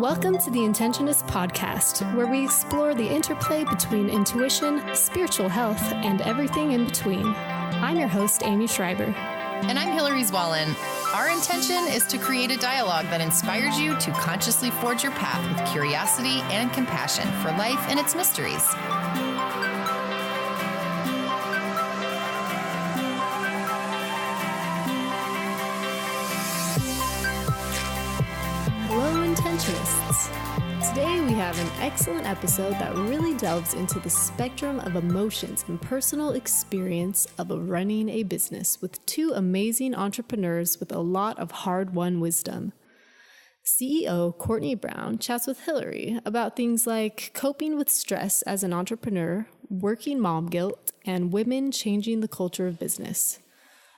Welcome to the Intentionists podcast, where we explore the interplay between intuition, spiritual health, and everything in between. I'm your host, Amy Schreiber. And I'm Hilary Zwallen. Our intention is to create a dialogue that inspires you to consciously forge your path with curiosity and compassion for life and its mysteries. Hello, Intentionists. Today we have an excellent episode that really delves into the spectrum of emotions and personal experience of running a business with two amazing entrepreneurs with a lot of hard-won wisdom. CEO Courtney Brown chats with Hilary about things like coping with stress as an entrepreneur, working mom guilt, and women changing the culture of business.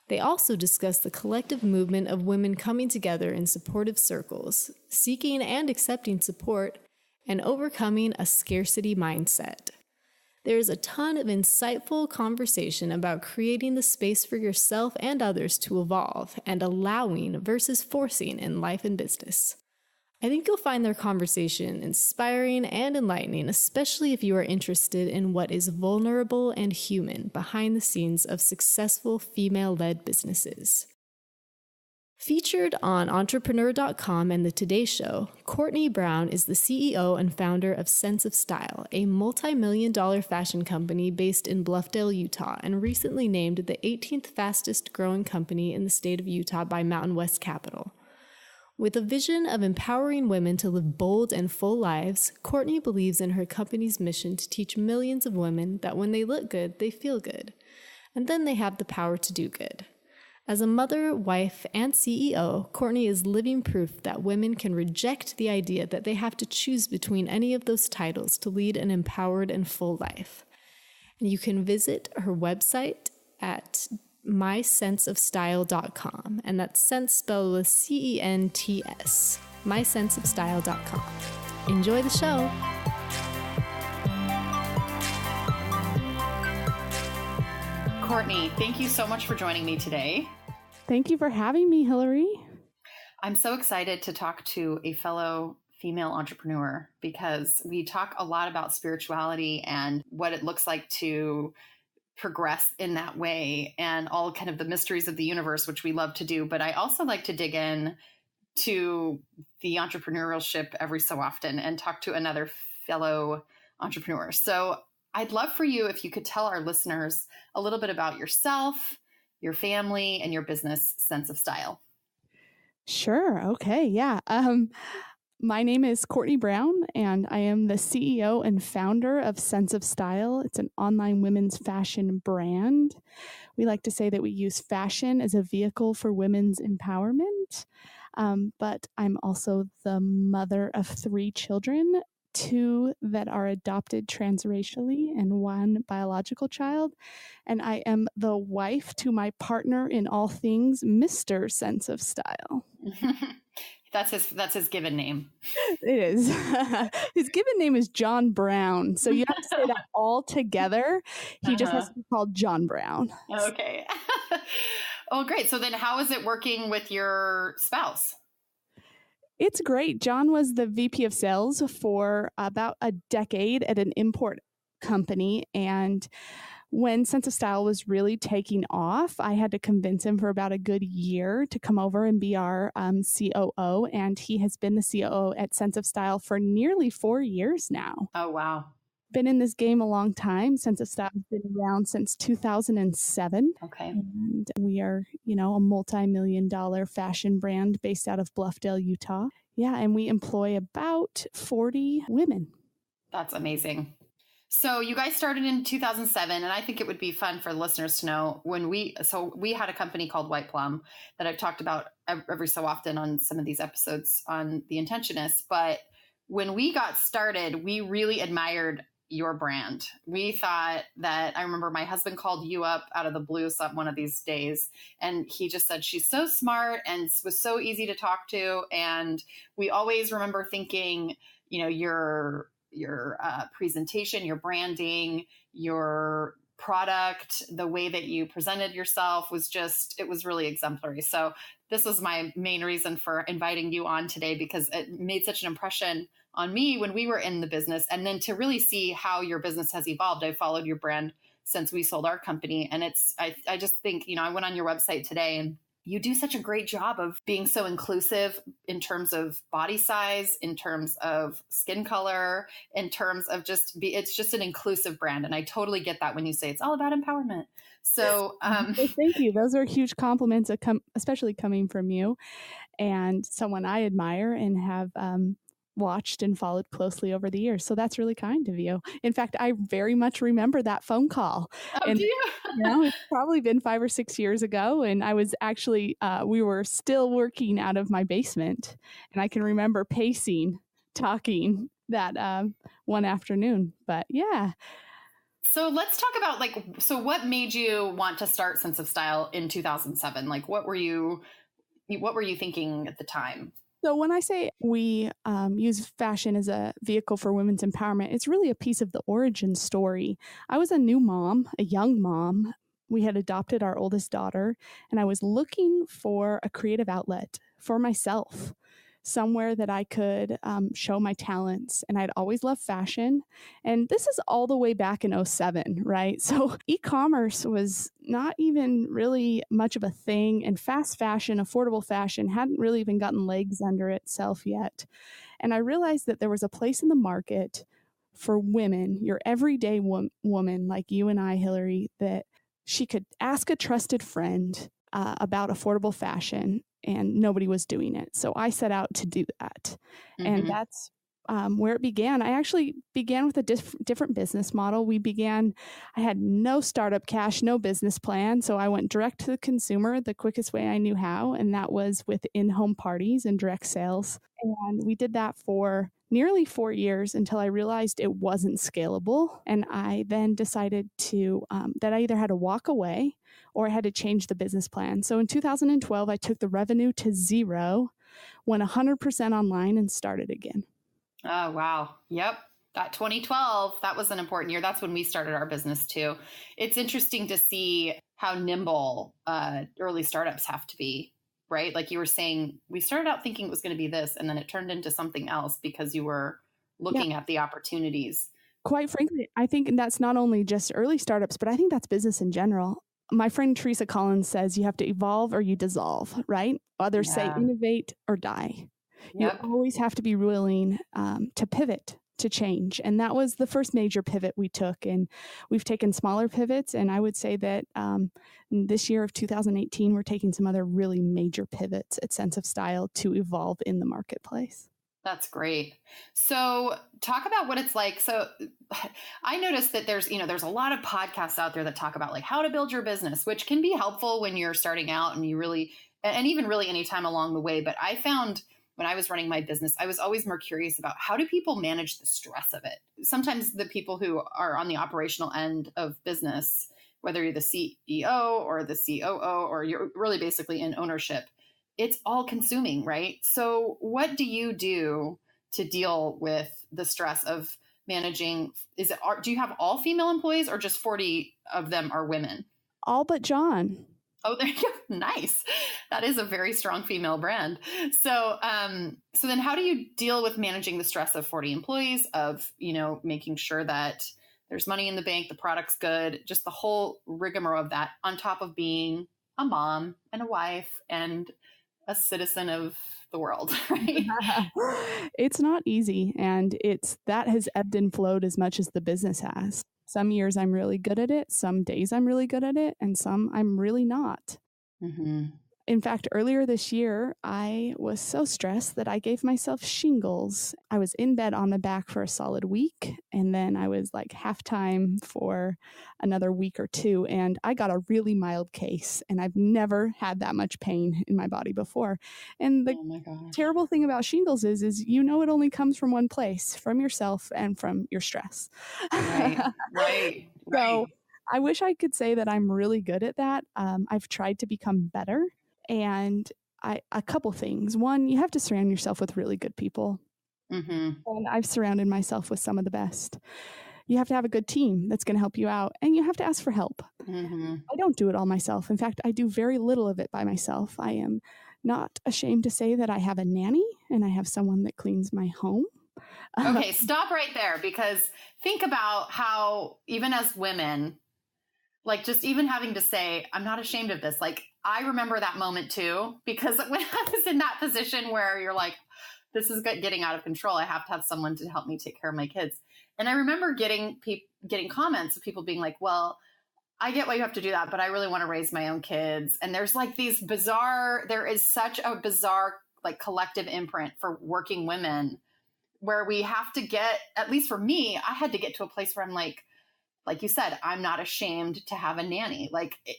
They also discuss the collective movement of women coming together in supportive circles, seeking and accepting support, and overcoming a scarcity mindset. There is a ton of insightful conversation about creating the space for yourself and others to evolve and allowing versus forcing in life and business. I think you'll find their conversation inspiring and enlightening, especially if you are interested in what is vulnerable and human behind the scenes of successful female-led businesses. Featured on Entrepreneur.com and The Today Show, Courtney Brown is the CEO and founder of Sense of Style, a multi-million-dollar fashion company based in Bluffdale, Utah, and recently named the 18th fastest growing company in the state of Utah by Mountain West Capital. With a vision of empowering women to live bold and full lives, Courtney believes in her company's mission to teach millions of women that when they look good, they feel good, and then they have the power to do good. As a mother, wife, and CEO, Courtney is living proof that women can reject the idea that they have to choose between any of those titles to lead an empowered and full life. And you can visit her website at mysenseofstyle.com, and that's sense spelled with C-E-N-T-S, mysenseofstyle.com. Enjoy the show. Courtney, thank you so much for joining me today. Thank you for having me, Hilary. I'm so excited to talk to a fellow female entrepreneur because we talk a lot about spirituality and what it looks like to progress in that way and all kind of the mysteries of the universe, which we love to do. But I also like to dig in to the entrepreneurship every so often and talk to another fellow entrepreneur. So I'd love for you if you could tell our listeners a little bit about yourself, your family, and your business Sense of Style. Sure. Okay. Yeah. My name is Courtney Brown, and I am the CEO and founder of Sense of Style. It's an online women's fashion brand. We like to say that we use fashion as a vehicle for women's empowerment. But I'm also the mother of 3 children, 2 that are adopted transracially and 1 biological child. And I am the wife to my partner in all things, Mr. Sense of Style. That's his given name. It is. His given name is John Brown. So you have to say that all together. He just has to be called John Brown. Okay. Oh, great. So then how is it working with your spouse? It's great. John was the VP of sales for about a decade at an import company. And when Sense of Style was really taking off, I had to convince him for about a good year to come over and be our COO. And he has been the COO at Sense of Style for nearly 4 years now. Oh, wow. Been in this game a long time. Sense of Style has been around since 2007. Okay. And we are, a multi-million-dollar fashion brand based out of Bluffdale, Utah. Yeah, and we employ about 40 women. That's amazing. So you guys started in 2007, and I think it would be fun for listeners to know we had a company called White Plum that I've talked about every so often on some of these episodes on the Intentionists. But when we got started, we really admired your brand. We thought that, I remember my husband called you up out of the blue one of these days, and he just said, she's so smart and was so easy to talk to. And we always remember thinking, your presentation, your branding, your product, the way that you presented yourself it was really exemplary. So this was my main reason for inviting you on today, because it made such an impression on me when we were in the business. And then to really see how your business has evolved. I followed your brand since we sold our company. And I just think, I went on your website today, and you do such a great job of being so inclusive in terms of body size, in terms of skin color, in terms of it's just an inclusive brand. And I totally get that when you say it's all about empowerment. So well, thank you. Those are huge compliments, especially coming from you and someone I admire and have watched and followed closely over the years. So that's really kind of you. In fact, I very much remember that phone call. Oh, and do you? It's probably been 5 or 6 years ago. And I was actually, we were still working out of my basement. And I can remember talking that one afternoon. But yeah. So let's talk about what made you want to start Sense of Style in 2007? What were you thinking at the time? So when I say we use fashion as a vehicle for women's empowerment, it's really a piece of the origin story. I was a new mom, a young mom. We had adopted our oldest daughter, and I was looking for a creative outlet for myself, somewhere that I could show my talents. And I'd always loved fashion. And this is all the way back in 2007, right? So e-commerce was not even really much of a thing. And fast fashion, affordable fashion hadn't really even gotten legs under itself yet. And I realized that there was a place in the market for women, your everyday woman like you and I, Hilary, that she could ask a trusted friend about affordable fashion, and nobody was doing it. So I set out to do that. Mm-hmm. And that's where it began. I actually began with a different business model. I had no startup cash, no business plan. So I went direct to the consumer the quickest way I knew how. And that was with in-home parties and direct sales. And we did that for nearly 4 years until I realized it wasn't scalable. And I then decided that I either had to walk away or I had to change the business plan. So in 2012, I took the revenue to zero, went 100% online, and started again. Oh, wow. Yep. That 2012, that was an important year. That's when we started our business too. It's interesting to see how nimble early startups have to be, right? Like you were saying, we started out thinking it was going to be this, and then it turned into something else because you were looking at the opportunities. Quite frankly, I think that's not only just early startups, but I think that's business in general. My friend Teresa Collins says you have to evolve or you dissolve, right? Others say innovate or die. Yep. You always have to be willing to pivot, to change. And that was the first major pivot we took. And we've taken smaller pivots. And I would say that this year of 2018, we're taking some other really major pivots at Sense of Style to evolve in the marketplace. That's great. So talk about what it's like. So I noticed that there's a lot of podcasts out there that talk about how to build your business, which can be helpful when you're starting out and even really anytime along the way. But I found when I was running my business, I was always more curious about how do people manage the stress of it? Sometimes the people who are on the operational end of business, whether you're the CEO or the COO, or you're really basically in ownership, it's all consuming, right? So what do you do to deal with the stress of managing? Do you have all female employees or just 40 of them are women? All but John. Oh, there you go. Nice. That is a very strong female brand. So then how do you deal with managing the stress of 40 employees, of, making sure that there's money in the bank, the product's good, just the whole rigmarole of that, on top of being a mom and a wife and a citizen of the world, right? It's not easy. And that has ebbed and flowed as much as the business has. Some years I'm really good at it. Some days I'm really good at it. And some I'm really not. Mm-hmm. In fact, earlier this year, I was so stressed that I gave myself shingles. I was in bed on my back for a solid week. And then I was half-time for another week or two. And I got a really mild case. And I've never had that much pain in my body before. And the terrible thing about shingles is it only comes from one place, from yourself and from your stress. Right. So I wish I could say that I'm really good at that. I've tried to become better. And a couple things. One, you have to surround yourself with really good people. Mm-hmm. And I've surrounded myself with some of the best. you have to have a good team that's going to help you out, and you have to ask for help. Mm-hmm. I don't do it all myself. In fact, I do very little of it by myself. I am not ashamed to say that I have a nanny and I have someone that cleans my home. Okay, stop right there, because think about how, even as women, like just even having to say, I'm not ashamed of this. Like, I remember that moment too, because when I was in that position where you're like, this is getting out of control, I have to have someone to help me take care of my kids. And I remember getting comments of people being like, well, I get why you have to do that, but I really want to raise my own kids. And there's like there is such a bizarre, like, collective imprint for working women, where we have to get, at least for me, I had to get to a place where I'm like you said, I'm not ashamed to have a nanny.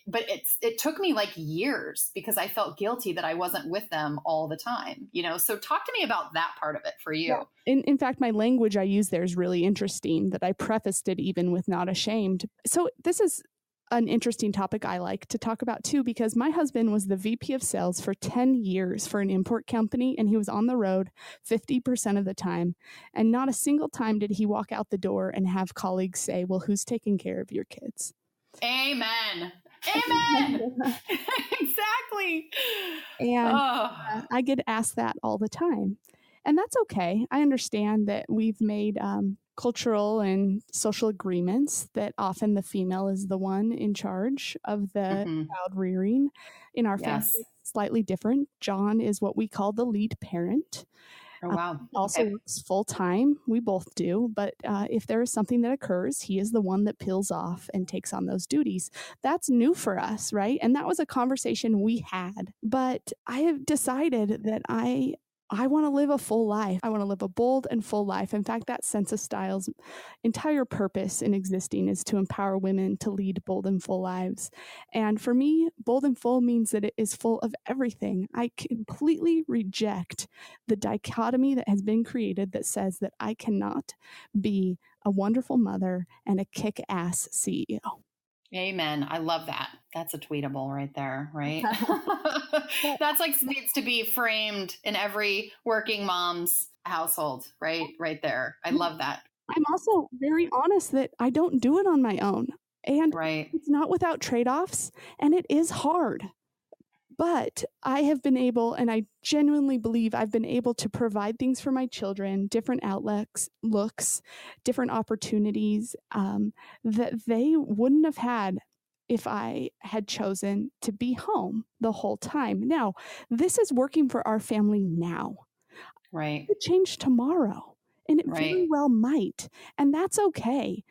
But it took me like years, because I felt guilty that I wasn't with them all the time, So talk to me about that part of it for you. Yeah. In fact, my language I use there is really interesting, that I prefaced it even with not ashamed. So this is an interesting topic I like to talk about too, because my husband was the VP of sales for 10 years for an import company, and he was on the road 50% of the time. And not a single time did he walk out the door and have colleagues say, well, who's taking care of your kids? Amen. Amen. Exactly. And I get asked that all the time. And that's okay. I understand that we've made cultural and social agreements that often the female is the one in charge of the child rearing. In our family, it's slightly different. John is what we call the lead parent. Oh, wow. Also works full time. We both do. But if there is something that occurs, he is the one that peels off and takes on those duties. That's new for us, right? And that was a conversation we had. But I have decided that I want to live a full life. I want to live a bold and full life. In fact, that Sense of Style's entire purpose in existing is to empower women to lead bold and full lives. And for me, bold and full means that it is full of everything. I completely reject the dichotomy that has been created that says that I cannot be a wonderful mother and a kick-ass CEO. Amen. I love that. That's a tweetable right there, right? That's like needs to be framed in every working mom's household, right? Right there. I love that. I'm also very honest that I don't do it on my own. And it's not without trade-offs, and it is hard. But I have been able, and I genuinely believe I've been able to provide things for my children, different outlooks, different opportunities that they wouldn't have had if I had chosen to be home the whole time. Now, this is working for our family now. Right. It could change tomorrow, and it very well might, and that's okay.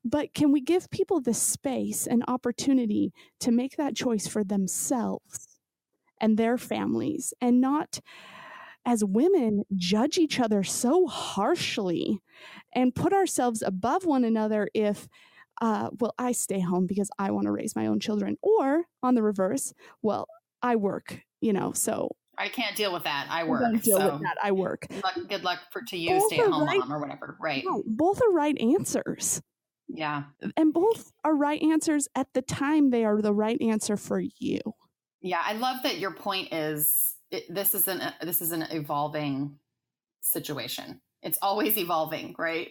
But can we give people the space and opportunity to make that choice for themselves and their families, and not, as women, judge each other so harshly and put ourselves above one another if, well, I stay home because I want to raise my own children, or on the reverse, well, I work, so I can't deal with that. I work. With that. I work. Good luck to you, stay-at-home mom or whatever. Right. No, both are right answers. Yeah. And both are right answers at the time they are the right answer for you. Yeah, I love that your point is this is an evolving situation. It's always evolving, right?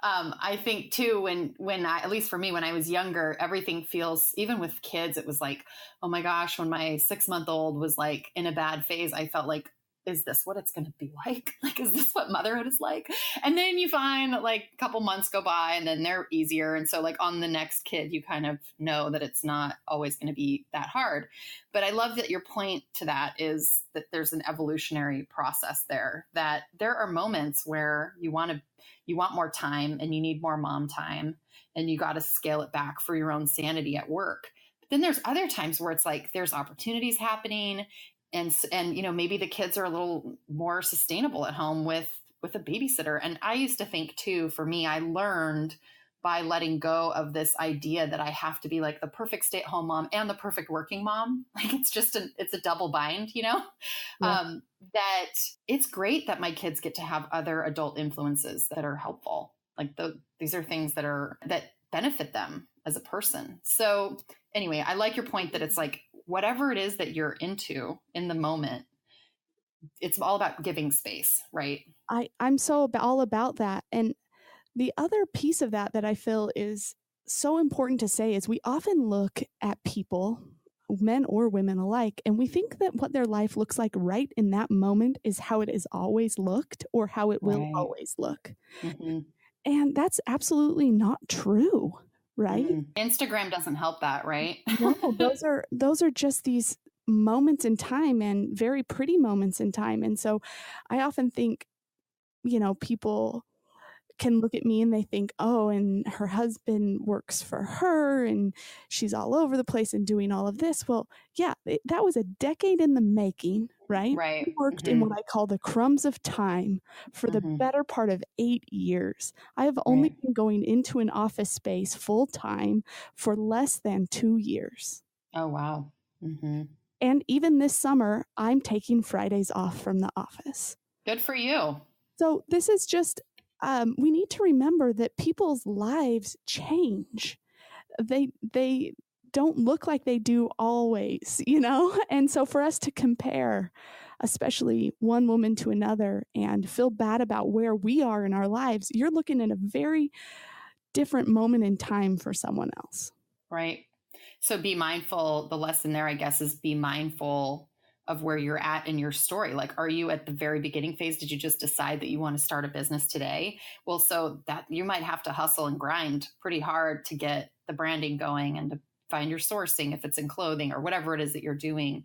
I think too, when I, at least for me, when I was younger, everything feels, even with kids, it was like, oh my gosh, when my 6-month-old was like in a bad phase, I felt like, is this what it's going to be like? Like, is this what motherhood is like? And then you find that like a couple months go by and then they're easier. And so like on the next kid, you kind of know that it's not always going to be that hard. But I love that your point to that is that there's an evolutionary process there, that there are moments where you want more time and you need more mom time, and you got to scale it back for your own sanity at work. But then there's other times where it's like, there's opportunities happening. And maybe the kids are a little more sustainable at home with a babysitter. And I used to think too, for me, I learned by letting go of this idea that I have to be like the perfect stay-at-home mom and the perfect working mom. Like it's a double bind, Yeah. That it's great that my kids get to have other adult influences that are helpful. Like these are things that benefit them as a person. So anyway, I like your point that it's like, whatever it is that you're into in the moment, it's all about giving space, right? I'm so all about that. And The other piece of that I feel is so important to say is we often look at people, men or women alike, and we think that what their life looks like right in that moment is how it has always looked or how it will always look. Mm-hmm. And that's absolutely not true, right? Instagram doesn't help that, right? No, those are just these moments in time, and very pretty moments in time. And so I often think, people can look at me and they think, oh, and her husband works for her and she's all over the place and doing all of this. Well, yeah, that was a decade in the making, right? Right. We worked in what I call the crumbs of time for the better part of 8 years. I have only been going into an office space full time for less than 2 years. Oh, wow. And even this summer, I'm taking Fridays off from the office. Good for you. So this is just, we need to remember that people's lives change. They don't look like they do always, And so for us to compare, especially one woman to another, and feel bad about where we are in our lives, you're looking at a very different moment in time for someone else. Right. So be mindful. The lesson there, I guess, is be mindful of where you're at in your story. Like, are you at the very beginning phase? Did you just decide that you want to start a business today? Well, so that you might have to hustle and grind pretty hard to get the branding going and to find your sourcing if it's in clothing or whatever it is that you're doing.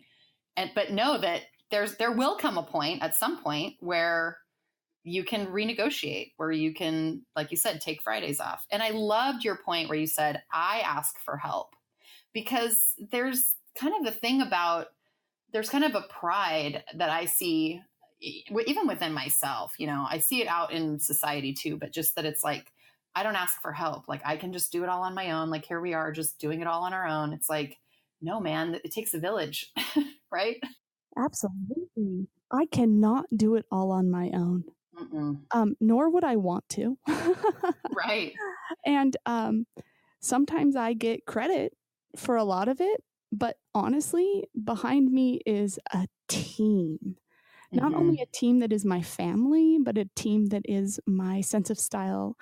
But know that there will come a point at some point where you can renegotiate, where you can, like you said, take Fridays off. And I loved your point where you said, I ask for help, because there's kind of the thing about, there's kind of a pride that I see even within myself, I see it out in society too, but just that it's like, I don't ask for help. Like, I can just do it all on my own. Like, here we are just doing it all on our own. It's like, no, man, it takes a village, right? Absolutely. I cannot do it all on my own. Nor would I want to. Right. And sometimes I get credit for a lot of it, but honestly, behind me is a team. Not only a team that is my family, but a team that is my sense of style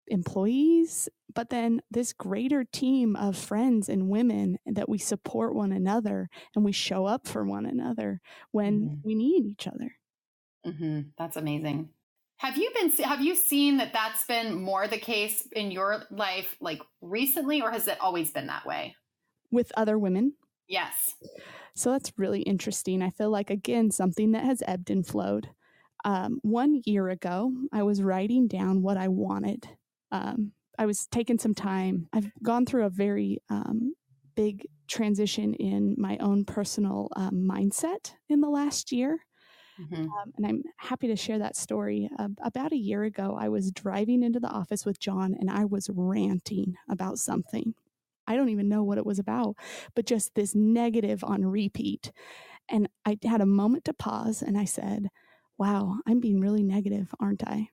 employees, but then this greater team of friends and women that we support one another and we show up for one another when we need each other. That's amazing. Have you seen that that's been more the case in your life, like recently, or has it always been that way? With other women? Yes. So that's really interesting. I feel like, again, something that has ebbed and flowed. 1 year ago, I was writing down what I wanted. I was taking some time. I've gone through a very big transition in my own personal mindset in the last year. And I'm happy to share that story. About a year ago, I was driving into the office with John and I was ranting about something. I don't even know what it was about, but just this negative on repeat. And I had a moment to pause and I said, wow, I'm being really negative, aren't I?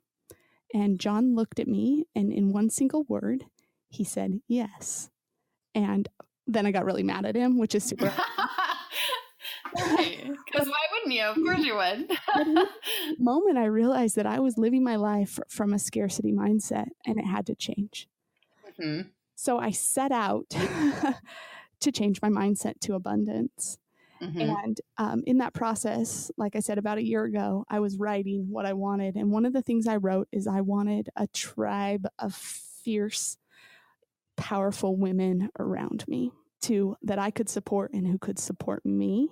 And John looked at me and in one single word, he said, yes. And then I got really mad at him, which is super. Because why wouldn't you? Of course you would. But in that moment, I realized that I was living my life from a scarcity mindset and it had to change. So I set out to change my mindset to abundance. And in that process, like I said, about a year ago, I was writing what I wanted. And one of the things I wrote is I wanted a tribe of fierce, powerful women around me that I could support and who could support me.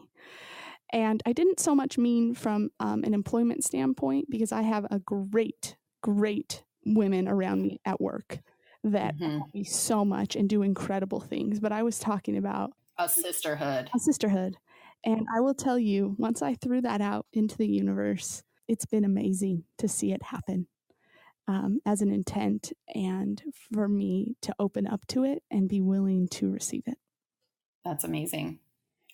And I didn't so much mean from an employment standpoint, because I have a great women around me at work that help me so much and do incredible things. But I was talking about a sisterhood. And I will tell you, once I threw that out into the universe, it's been amazing to see it happen as an intent and for me to open up to it and be willing to receive it. That's amazing.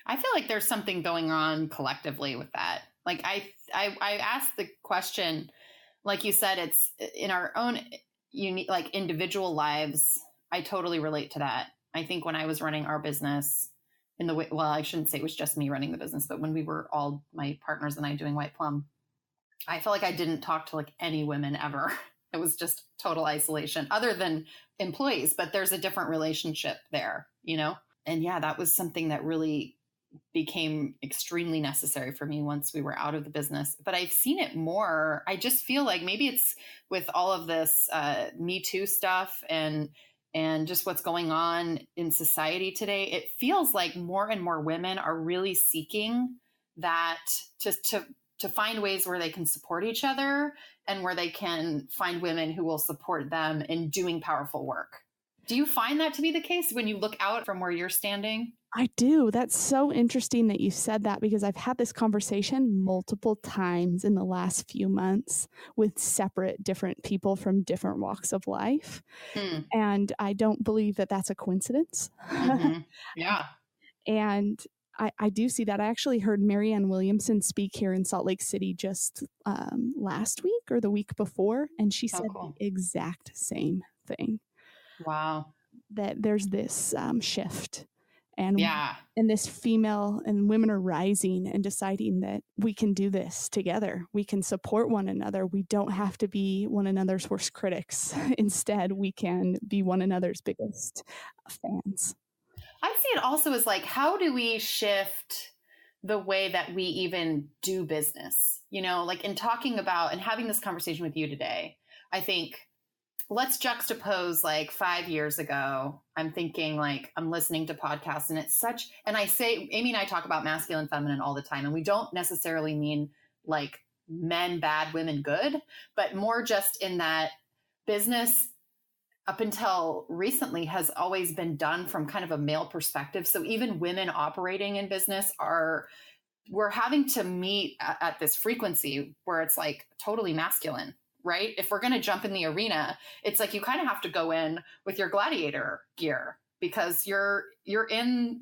I feel like there's something going on collectively with that. Like I asked the question, like you said, it's in our own unique, like individual lives. I totally relate to that. I think when I was running our business in the way, well, I shouldn't say it was just me running the business, but when we were all my partners and I doing White Plum, I felt like I didn't talk to like any women ever. It was just total isolation other than employees, but there's a different relationship there, And yeah, that was something that really became extremely necessary for me once we were out of the business. But I've seen it more. I just feel like maybe it's with all of this Me Too stuff and just what's going on in society today. It feels like more and more women are really seeking that to find ways where they can support each other and where they can find women who will support them in doing powerful work. Do you find that to be the case when you look out from where you're standing? I do. That's so interesting that you said that, because I've had this conversation multiple times in the last few months with separate, different people from different walks of life. And I don't believe that that's a coincidence. Mm-hmm. Yeah. And I do see that. I actually heard Marianne Williamson speak here in Salt Lake City just last week or the week before. And she said the exact same thing. Wow. That there's this shift. And this female and women are rising and deciding that we can do this together. We can support one another. We don't have to be one another's worst critics. Instead, we can be one another's biggest fans. I see it also as like, how do we shift the way that we even do business? Like in talking about and having this conversation with you today, I think let's juxtapose like 5 years ago. I'm thinking like I'm listening to podcasts and and I say, Amy and I talk about masculine, feminine all the time. And we don't necessarily mean like men bad, women good, but more just in that business up until recently has always been done from kind of a male perspective. So even women operating in business we're having to meet at this frequency where it's like totally masculine. Right? If we're going to jump in the arena, it's like you kind of have to go in with your gladiator gear because you're in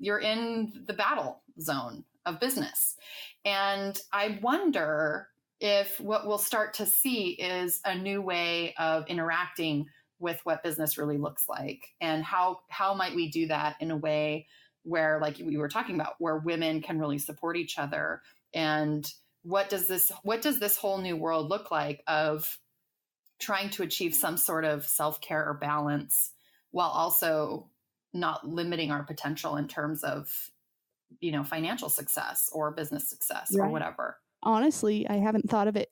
the battle zone of business. And I wonder if what we'll start to see is a new way of interacting with what business really looks like, and how might we do that in a way where, like we were talking about, where women can really support each other. And what does this whole new world look like of trying to achieve some sort of self-care or balance while also not limiting our potential in terms of, financial success or business success or whatever. Honestly, I haven't thought of it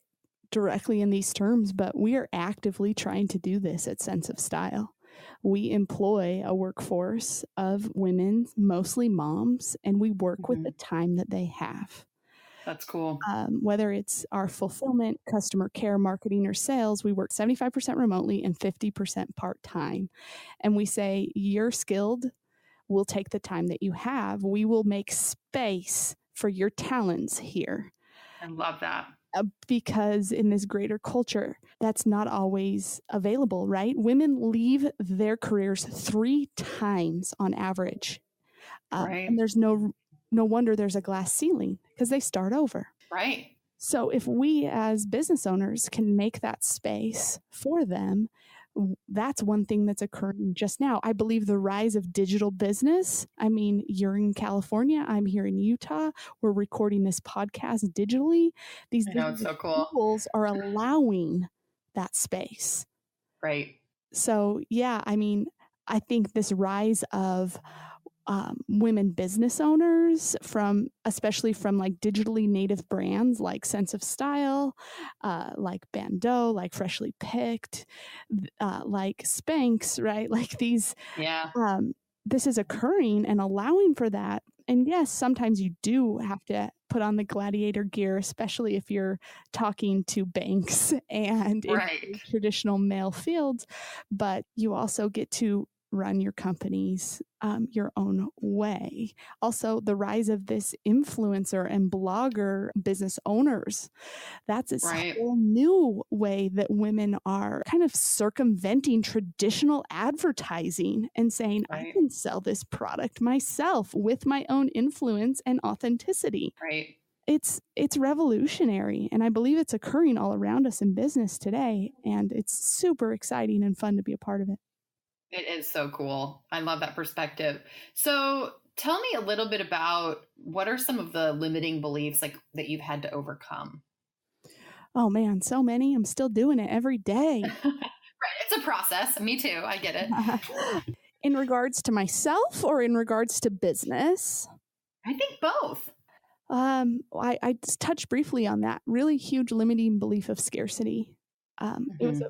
directly in these terms, but we are actively trying to do this at Sense of Style. We employ a workforce of women, mostly moms, and we work with the time that they have. That's cool. Whether it's our fulfillment, customer care, marketing, or sales, we work 75% remotely and 50% part-time. And we say, you're skilled. We'll take the time that you have. We will make space for your talents here. I love that. Because in this greater culture, that's not always available, right? Women leave their careers 3 times on average. Right. And there's no wonder there's a glass ceiling, because they start over. Right. So if we as business owners can make that space for them, that's one thing that's occurring just now. I believe the rise of digital business. I mean, you're in California. I'm here in Utah. We're recording this podcast digitally. These it's so cool. tools are allowing that space. Right. So, yeah, I mean, I think this rise of women business owners, especially from like digitally native brands like Sense of Style, like Bandeau, like Freshly Picked, like Spanx, right? Like these, this is occurring and allowing for that. And yes, sometimes you do have to put on the gladiator gear, especially if you're talking to banks and in traditional male fields, but you also get to run your companies your own way. Also, the rise of this influencer and blogger business owners, that's a whole new way that women are kind of circumventing traditional advertising and saying, I can sell this product myself with my own influence and authenticity. Right. It's revolutionary, and I believe it's occurring all around us in business today, and it's super exciting and fun to be a part of it. It is so cool. I love that perspective. So tell me a little bit about what are some of the limiting beliefs like that you've had to overcome? Oh man, so many. I'm still doing it every day. It's a process. Me too. I get it. In regards to myself or in regards to business? I think both. I just touched briefly on that really huge limiting belief of scarcity. It was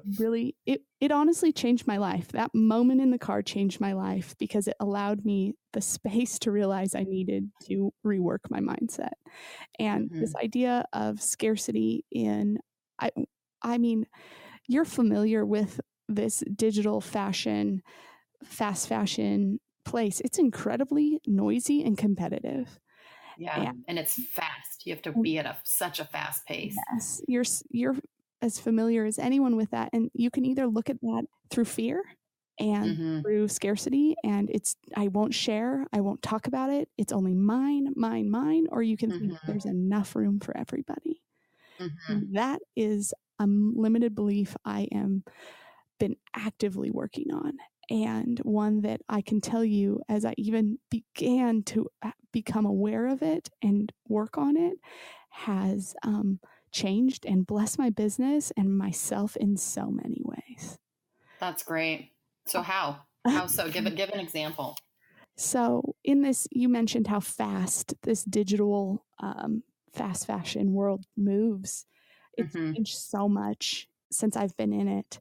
it honestly changed my life. That moment in the car changed my life because it allowed me the space to realize I needed to rework my mindset. And this idea of scarcity I mean, you're familiar with this digital fashion, fast fashion place. It's incredibly noisy and competitive. Yeah. And it's fast. You have to be at such a fast pace. Yes. You're as familiar as anyone with that. And you can either look at that through fear and through scarcity, and I won't share, I won't talk about it. It's only mine, mine, mine. Or you can think there's enough room for everybody. And that is a limited belief I am been actively working on. And one that I can tell you, as I even began to become aware of it and work on it, has changed and blessed my business and myself in so many ways. That's great. So how so? Give an example. So in this, you mentioned how fast this digital fast fashion world moves. It's changed so much since I've been in it.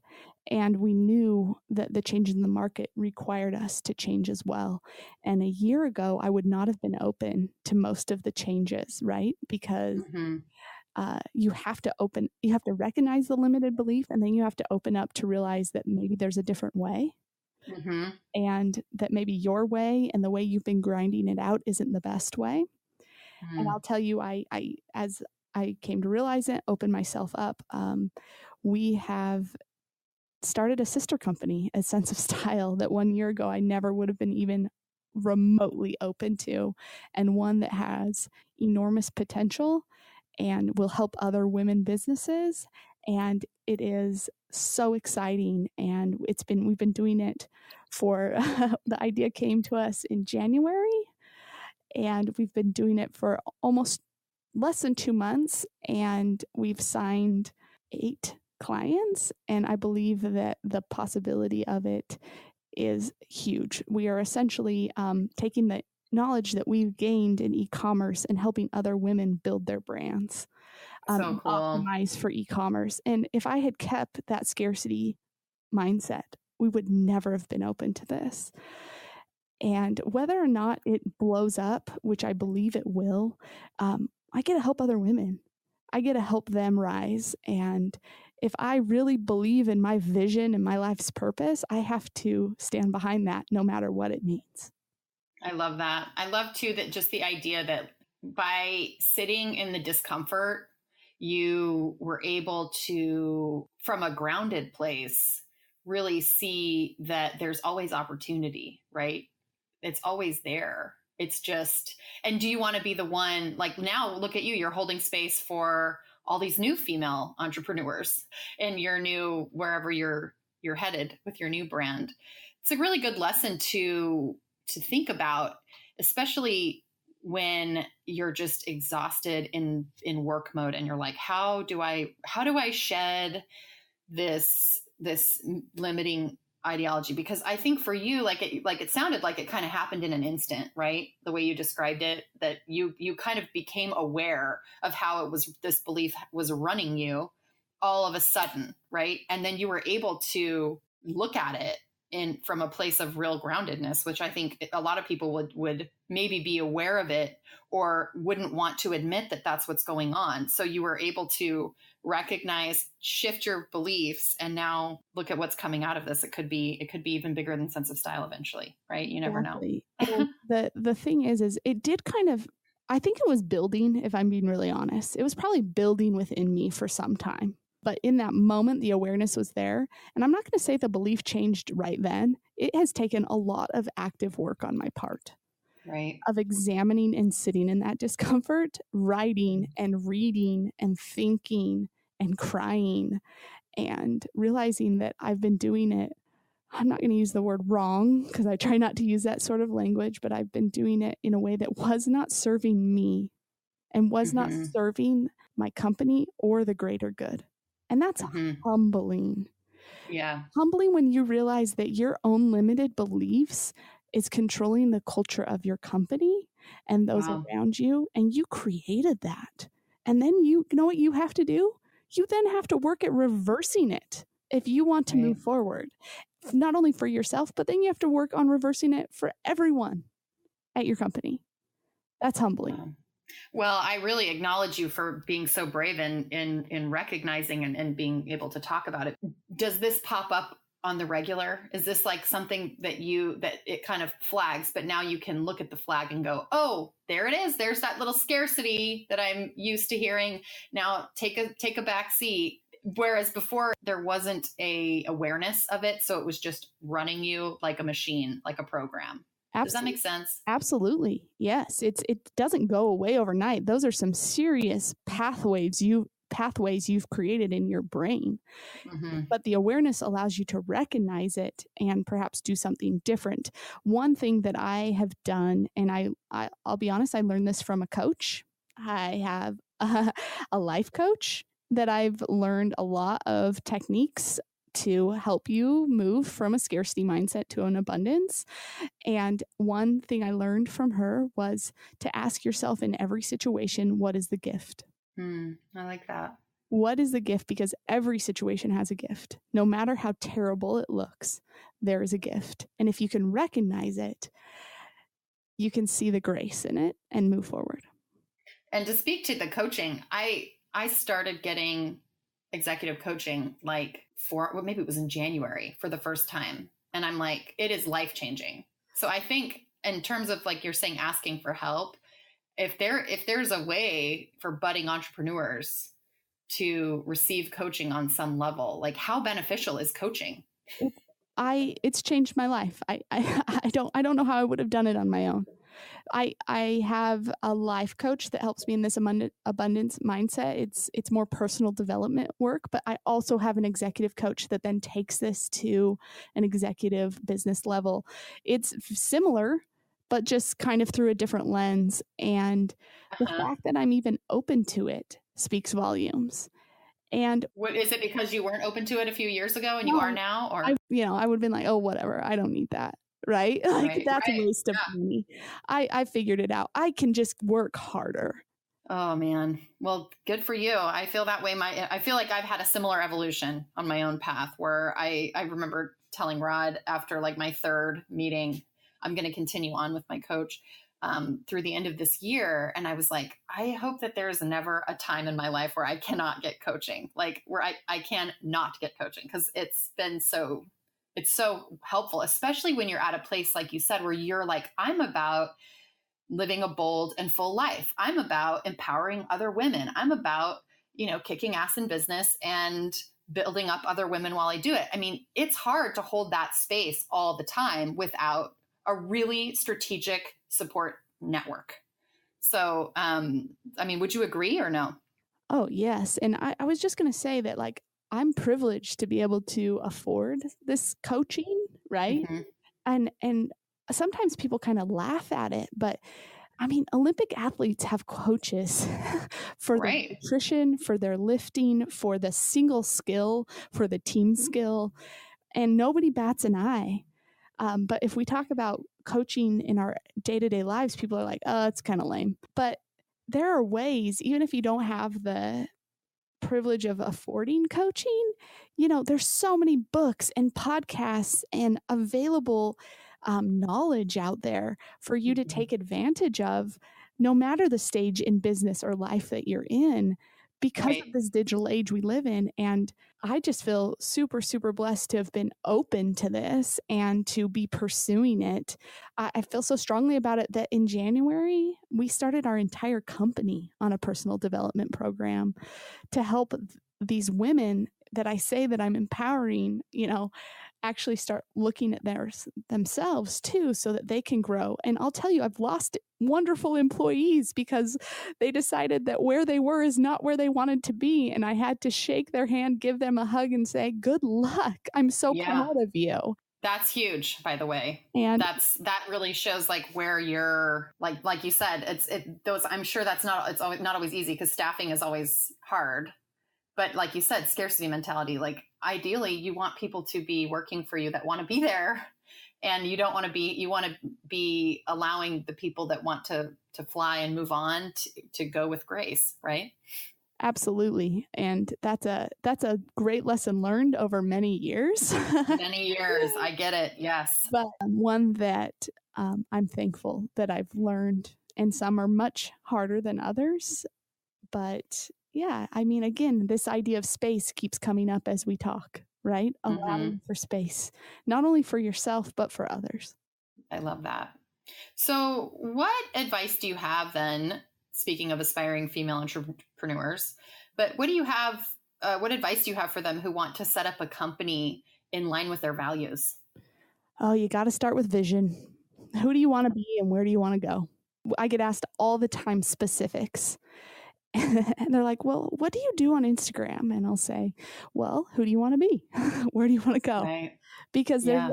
And we knew that the changes in the market required us to change as well. And a year ago, I would not have been open to most of the changes, right? Because you have to recognize the limited belief, and then you have to open up to realize that maybe there's a different way. And that maybe your way and the way you've been grinding it out isn't the best way. And I'll tell you, as I came to realize it, open myself up, we have started a sister company, a Sense of Style, that 1 year ago I never would have been even remotely open to, and one that has enormous potential and will help other women businesses. And it is so exciting. And we've been doing it for, the idea came to us in January, and we've been doing it for almost less than 2 months. And we've signed 8 clients. And I believe that the possibility of it is huge. We are essentially taking the knowledge that we've gained in e-commerce and helping other women build their brands, so cool. Optimize for e-commerce. And if I had kept that scarcity mindset, we would never have been open to this. And whether or not it blows up, which I believe it will, I get to help other women. I get to help them rise. And if I really believe in my vision and my life's purpose, I have to stand behind that no matter what it means. I love that. I love too that just the idea that by sitting in the discomfort, you were able to, from a grounded place, really see that there's always opportunity, right? It's always there. It's just, and do you want to be the one, like now look at you, you're holding space for all these new female entrepreneurs in your new, wherever you're headed with your new brand. It's a really good lesson to think about, especially when you're just exhausted in work mode and you're like, how do I shed this limiting ideology? Because I think for you, like it sounded like it kind of happened in an instant, right? The way you described it, that you kind of became aware of how this belief was running you all of a sudden, right? And then you were able to look at it from a place of real groundedness, which I think a lot of people would maybe be aware of it or wouldn't want to admit that that's what's going on. So you were able to recognize, shift your beliefs, and now look at what's coming out of this. It could be even bigger than Sense of Style eventually, right? You never know. And the thing is it did kind of, I think it was building, if I'm being really honest. It was probably building within me for some time. But in that moment, the awareness was there. And I'm not going to say the belief changed right then. It has taken a lot of active work on my part. Right. Of examining and sitting in that discomfort, writing and reading and thinking and crying and realizing that I've been doing it. I'm not going to use the word wrong because I try not to use that sort of language, but I've been doing it in a way that was not serving me and was not serving my company or the greater good. And that's humbling. Yeah. Humbling when you realize that your own limited beliefs is controlling the culture of your company and those Wow. around you, and you created that. And then you know what you have to do? You then have to work at reversing it if you want to Right. move forward, not only for yourself, but then you have to work on reversing it for everyone at your company. That's humbling. Wow. Well, I really acknowledge you for being so brave in recognizing and being able to talk about it. Does this pop up on the regular? Is this like something that it kind of flags, but now you can look at the flag and go, oh, there it is. There's that little scarcity that I'm used to hearing. Now take a back seat. Whereas before there wasn't a awareness of it. So it was just running you like a machine, like a program. Does that make sense? Absolutely. Yes. It doesn't go away overnight. Those are some serious pathways you've created in your brain. Mm-hmm. But the awareness allows you to recognize it and perhaps do something different. One thing that I have done, and I'll be honest, I learned this from a coach. I have a life coach that I've learned a lot of techniques to help you move from a scarcity mindset to an abundance. And one thing I learned from her was to ask yourself in every situation, what is the gift? I like that. What is the gift? Because every situation has a gift. No matter how terrible it looks, there is a gift. And if you can recognize it, you can see the grace in it and move forward. And to speak to the coaching, I started getting executive coaching maybe it was in January for the first time. And I'm like, it is life-changing. So I think in terms of like you're saying, asking for help, if there's a way for budding entrepreneurs to receive coaching on some level, like how beneficial is coaching? It's changed my life. I don't know how I would have done it on my own. I have a life coach that helps me in this abundance mindset. It's more personal development work, but I also have an executive coach that then takes this to an executive business level. It's similar, but just kind of through a different lens. And the fact that I'm even open to it speaks volumes. And what is it, because you weren't open to it a few years ago and you are now? Or I would have been like, oh, whatever, I don't need that. Right? That's a waste of money. I figured it out. I can just work harder. Oh man. Well, good for you. I feel that way. I feel like I've had a similar evolution on my own path where I remember telling Rod after like my third meeting, I'm going to continue on with my coach through the end of this year. And I was like, I hope that there is never a time in my life where I cannot get coaching, like where I can not get coaching, because it's so helpful, especially when you're at a place, like you said, where you're like, I'm about living a bold and full life. I'm about empowering other women. I'm about, kicking ass in business and building up other women while I do it. I mean, it's hard to hold that space all the time without a really strategic support network. So, would you agree or no? Oh, yes. And I was just going to say that, like, I'm privileged to be able to afford this coaching, right? Mm-hmm. And sometimes people kind of laugh at it, but I mean, Olympic athletes have coaches for their nutrition, for their lifting, for the single skill, for the team skill, and nobody bats an eye. But if we talk about coaching in our day-to-day lives, people are like, oh, it's kind of lame. But there are ways, even if you don't have the privilege of affording coaching, there's so many books and podcasts and available knowledge out there for you to take advantage of, no matter the stage in business or life that you're in, because of this digital age we live in. And I just feel super, super blessed to have been open to this and to be pursuing it. I feel so strongly about it that in January, we started our entire company on a personal development program to help these women that I say that I'm empowering, actually start looking at themselves too, so that they can grow. And I'll tell you, I've lost wonderful employees because they decided that where they were is not where they wanted to be. And I had to shake their hand, give them a hug and say, good luck. I'm so proud of you. That's huge, by the way. And that really shows like where you're like you said, I'm sure it's not always easy because staffing is always hard. But like you said, scarcity mentality, like ideally you want people to be working for you that want to be there. And you want to be allowing the people that want to fly and move on to go with grace, right? Absolutely. And that's a great lesson learned over many years. Many years. I get it. Yes. But one that I'm thankful that I've learned, and some are much harder than others. But yeah, I mean, again, this idea of space keeps coming up as we talk, right? Allowing for space, not only for yourself, but for others. I love that. So what advice do you have then, speaking of aspiring female entrepreneurs, but what advice do you have for them who want to set up a company in line with their values? Oh, you got to start with vision. Who do you want to be and where do you want to go? I get asked all the time specifics. And they're like, well, what do you do on Instagram? And I'll say, well, who do you want to be? Where do you want to go? Right. Because there's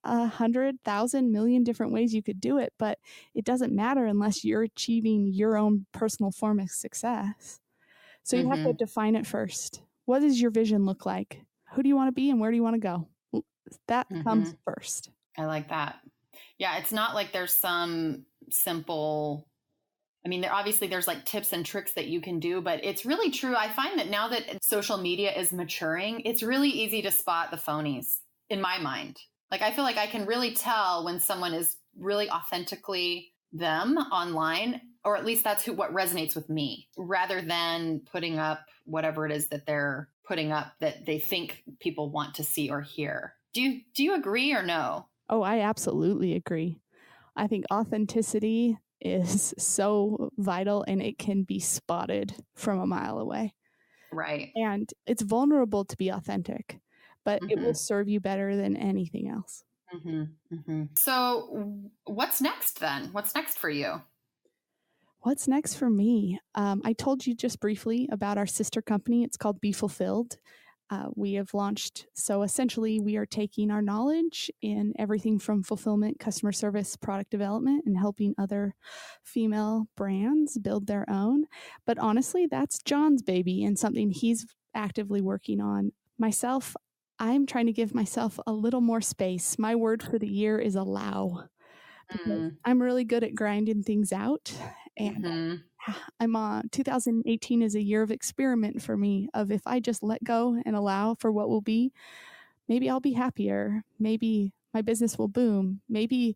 100,000 million different ways you could do it, but it doesn't matter unless you're achieving your own personal form of success. So you have to define it first. What does your vision look like? Who do you want to be and where do you want to go? That comes first. I like that. Yeah, it's not like there's some simple, I mean, there's like tips and tricks that you can do, but it's really true. I find that now that social media is maturing, it's really easy to spot the phonies in my mind. Like, I feel like I can really tell when someone is really authentically them online, or at least that's what resonates with me, rather than putting up whatever it is that they're putting up that they think people want to see or hear. Do you agree or no? Oh, I absolutely agree. I think authenticity is so vital and it can be spotted from a mile away. Right. And it's vulnerable to be authentic, but it will serve you better than anything else. So what's next then? What's next for you? What's next for me? I told you just briefly about our sister company. It's called Be Fulfilled. We have launched. So essentially, we are taking our knowledge in everything from fulfillment, customer service, product development, and helping other female brands build their own. But honestly, that's John's baby and something he's actively working on. Myself, I'm trying to give myself a little more space. My word for the year is allow. Because I'm really good at grinding things out. And 2018 is a year of experiment for me, of if I just let go and allow for what will be, maybe I'll be happier. Maybe my business will boom. Maybe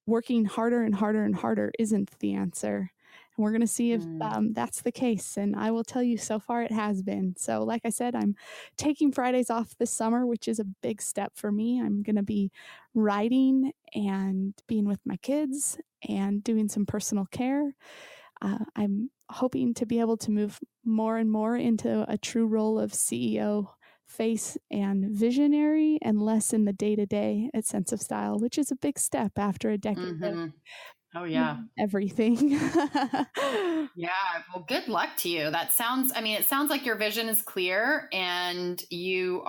working harder and harder and harder isn't the answer. And we're going to see if that's the case. And I will tell you, so far it has been. So like I said, I'm taking Fridays off this summer, which is a big step for me. I'm going to be writing and being with my kids and doing some personal care. I'm hoping to be able to move more and more into a true role of CEO, face, and visionary, and less in the day-to-day at Sense of Style, which is a big step after a decade of everything. Yeah. Well, good luck to you. It sounds like your vision is clear and you're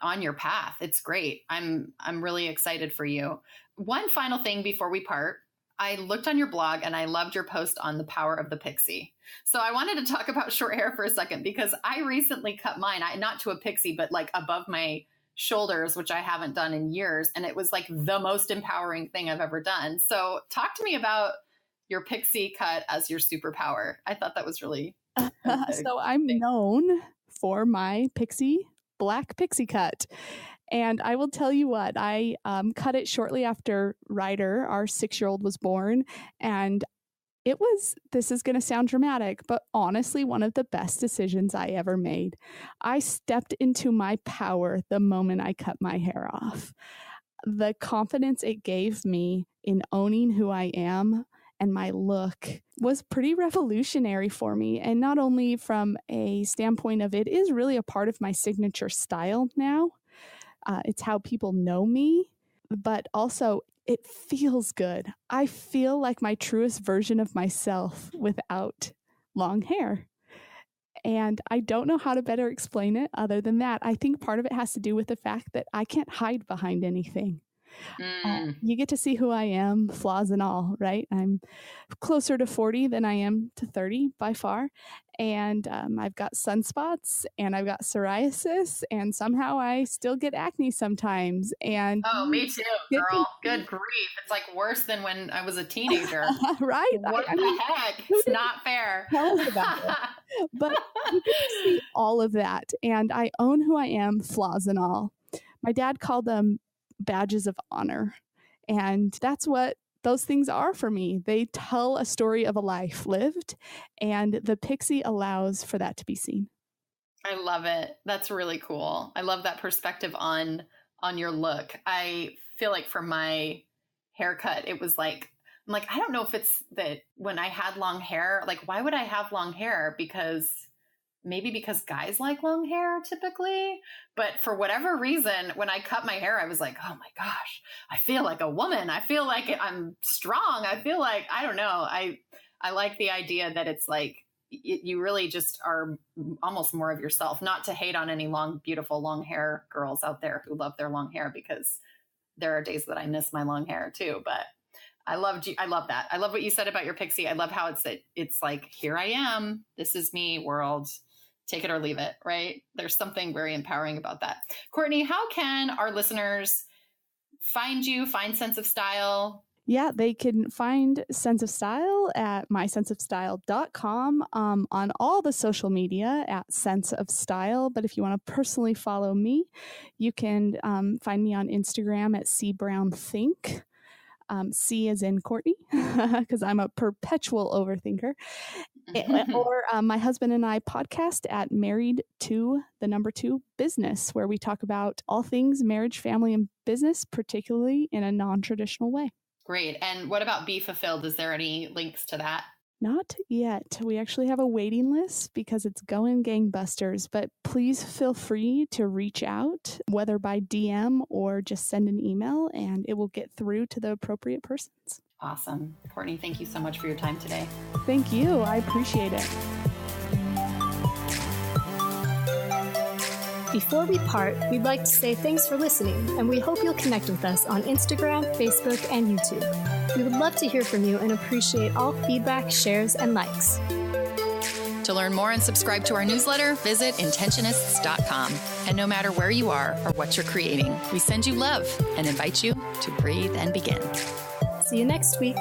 on your path. It's great. I'm really excited for you. One final thing before we part. I looked on your blog and I loved your post on the power of the pixie. So I wanted to talk about short hair for a second because I recently cut mine, not to a pixie, but like above my shoulders, which I haven't done in years. And it was like the most empowering thing I've ever done. So talk to me about your pixie cut as your superpower. I thought that was really So I'm known for my black pixie cut. And I will tell you what, I cut it shortly after Ryder, our 6-year-old, was born. And this is going to sound dramatic, but honestly, one of the best decisions I ever made. I stepped into my power the moment I cut my hair off. The confidence it gave me in owning who I am and my look was pretty revolutionary for me. And not only from a standpoint of it is really a part of my signature style now. It's how people know me, but also it feels good. I feel like my truest version of myself without long hair. And I don't know how to better explain it other than that. I think part of it has to do with the fact that I can't hide behind anything. You get to see who I am, flaws and all, right? I'm closer to 40 than I am to 30 by far. And I've got sunspots and I've got psoriasis, and somehow I still get acne sometimes. And me too, girl. Good grief. It's like worse than when I was a teenager. Right? What the heck? It's not fair. Tell us about it. But you get to see all of that. And I own who I am, flaws and all. My dad called them badges of honor. And that's what those things are for me. They tell a story of a life lived, and the Pixie allows for that to be seen. I love it. That's really cool. I love that perspective on your look. I feel like for my haircut, it was like, I'm like, I don't know if it's that when I had long hair, like, why would I have long hair? Maybe because guys like long hair typically, but for whatever reason, when I cut my hair, I was like, oh my gosh, I feel like a woman. I feel like I'm strong. I feel like, I don't know. I like the idea that it's like, you really just are almost more of yourself, not to hate on any beautiful long hair girls out there who love their long hair, because there are days that I miss my long hair too, but I love that. I love what you said about your Pixie. I love how it's like, here I am. This is me, world. Take it or leave it, right? There's something very empowering about that. Courtney, how can our listeners find you, find Sense of Style? Yeah, they can find Sense of Style at mysenseofstyle.com, on all the social media at Sense of Style. But if you want to personally follow me, you can find me on Instagram at cbrownthink. C as in Courtney, because I'm a perpetual overthinker. Or my husband and I podcast at Married to the Number 2 Business, where we talk about all things marriage, family, and business, particularly in a non-traditional way. Great. And what about Be Fulfilled? Is there any links to that? Not yet. We actually have a waiting list because it's going gangbusters, but please feel free to reach out, whether by DM or just send an email, and it will get through to the appropriate persons. Awesome. Courtney, thank you so much for your time today. Thank you. I appreciate it. Before we part, we'd like to say thanks for listening, and we hope you'll connect with us on Instagram, Facebook, and YouTube. We would love to hear from you and appreciate all feedback, shares, and likes. To learn more and subscribe to our newsletter, visit Intentionists.com. And no matter where you are or what you're creating, we send you love and invite you to breathe and begin. See you next week.